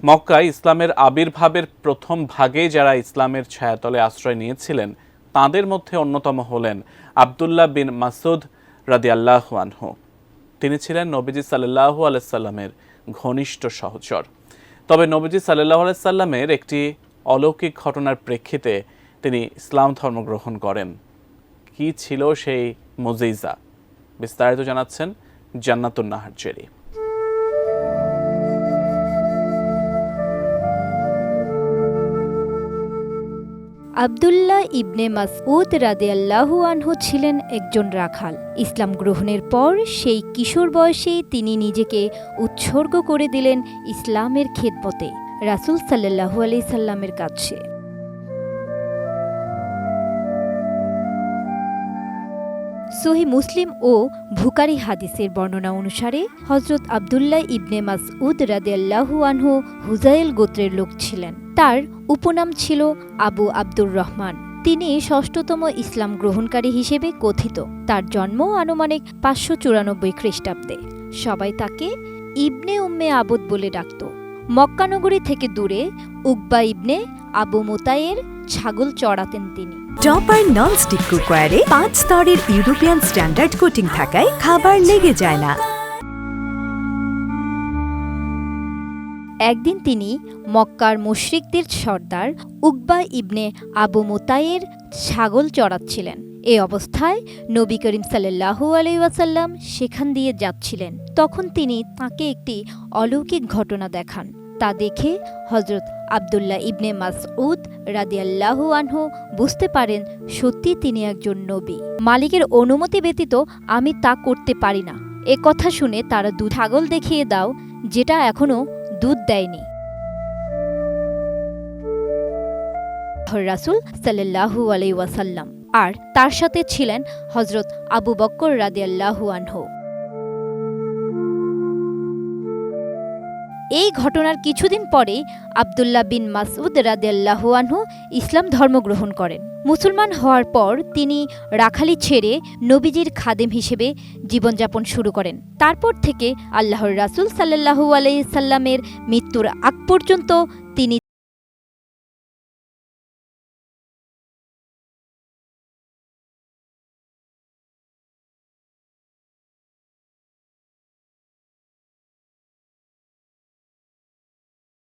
মক্কায় ইসলামের আবির্ভাবের প্রথম ভাগে যারা ইসলামের ছায়াতলে আশ্রয় নিয়েছিলেন তাঁদের মধ্যে অন্যতম হলেন আব্দুল্লাহ বিন মাসউদ রাদিয়াল্লাহু আনহু। তিনি ছিলেন নবীজি সাল্লাল্লাহু আলাইহি সাল্লামের ঘনিষ্ঠ সহচর। তবে নবীজি সাল্লাল্লাহু আলাইহি সাল্লামের একটি অলৌকিক ঘটনার প্রেক্ষিতে তিনি ইসলাম ধর্ম গ্রহণ করেন। কি ছিল সেই মুজিজা, বিস্তারিত জানাচ্ছেন জান্নাতুন নাহার জেরি। আব্দুল্লাহ ইবনে মাসউদ রাদিয়াল্লাহু আনহু ছিলেন একজন রাখাল। ইসলাম গ্রহণের পর সেই কিশোর বয়সেই তিনি নিজেকে উৎসর্গ করে দিলেন ইসলামের খেদমতে রাসূল সাল্লাল্লাহু আলাইহি সাল্লামের কাছে। সহিহ মুসলিম ও বুখারী হাদিসের বর্ণনা অনুসারে হযরত আব্দুল্লাহ ইবনে মাসউদ রাদিয়াল্লাহু আনহু হুযাইল গোত্রের লোক ছিলেন। তার উপনাম ছিল আবু আব্দুর রহমান। তিনি ষষ্ঠতম ইসলাম গ্রহণকারী হিসেবে কথিত। তার জন্ম আনুমানিক 594 খ্রিস্টাব্দে। সবাই তাকে ইবনে উম্মে আবদ বলে ডাকত। মক্কা নগরী থেকে দূরে উকবা ইবনে আবু মুতাইয়ের ছাগল চড়াতেন তিনি। টপার ননস্টিক কুকওয়্যারে 5 স্তরের ইউরোপিয়ান স্ট্যান্ডার্ড কোটিং থাকায় খাবার লেগে যায় না। একদিন তিনি মক্কার মুশরিকদের সর্দার উকবা ইবনে আবু মুতাইয়ের ছাগল চড়াচ্ছিলেন। এ অবস্থায় নবী করিম সাল্লাল্লাহু আলাইহি ওয়াসাল্লাম সেখান দিয়ে যাচ্ছিলেন। তখন তিনি তাকে একটি অলৌকিক ঘটনা দেখান। তা দেখে হযরত আব্দুল্লাহ ইবনে মাসউদ রাদিয়াল্লাহু আনহু বুঝতে পারেন সত্যি তিনি একজন নবী। মালিকের অনুমতি ব্যতীত আমি তা করতে পারি না। এ কথা শুনে তারা ছাগল দেখিয়ে দাও যেটা এখনো দুধ দেয়নি। রাসূল সাল্লাল্লাহু আলাইহি ওয়াসাল্লাম আর তার সাথে ছিলেন হযরত আবু বকর রাদিয়াল্লাহু আনহু। এই ঘটনার কিছুদিন পরে আব্দুল্লাহ বিন মাসউদ রাদিয়াল্লাহু আনহু ইসলাম ধর্ম গ্রহণ করেন। মুসলমান হওয়ার পর তিনি রাখালি ছেড়ে নবীজির খাদেম হিসেবে জীবনযাপন শুরু করেন। তারপর থেকে আল্লাহর রাসূল সাল্লাল্লাহু আলাইহি সাল্লামের মৃত্যুর আগ পর্যন্ত তিনি